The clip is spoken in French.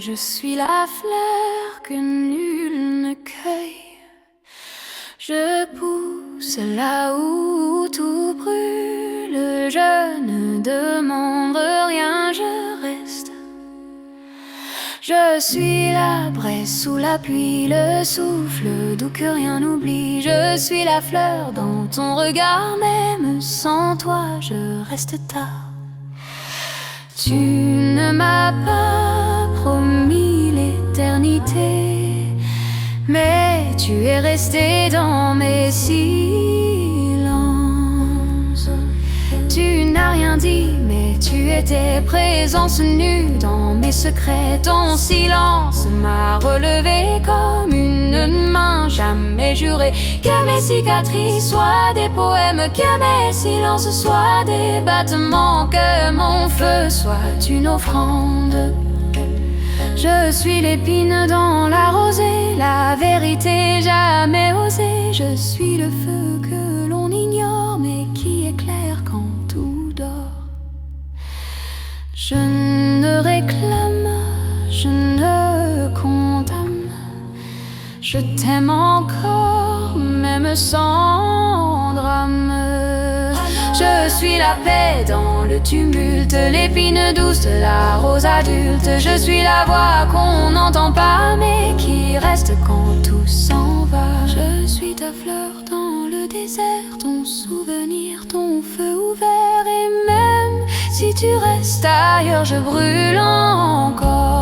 Je suis la fleur que nul ne cueille. Je pousse là où tout brûle. Je ne demande rien, je reste. Je suis la braise sous la pluie, le souffle doux que rien n'oublie. Je suis la fleur dans ton regard, même sans toi, je reste tard. Tu ne m'as pas promis l'éternité, mais tu es resté dans mes silences. Tu n'as rien dit, mais tu étais présence nue dans mes secrets. Ton silence m'a relevé comme une main. Jamais juré que mes cicatrices soient des poèmes, que mes silences soient des battements, que mon feu soit une offrande. Je suis l'épine dans la rosée, la vérité jamais osée. Je suis le feu que l'on ignore, mais qui éclaire quand tout dort. Je ne réclame, je ne condamne. Je t'aime encore, même sans drame. Je suis la paix dans le tumulte, l'épine douce de la rose adulte. Je suis la voix qu'on n'entend pas, mais qui reste quand tout s'en va. Je suis ta fleur dans le désert, ton souvenir, ton feu ouvert. Et même si tu restes ailleurs, je brûle encore.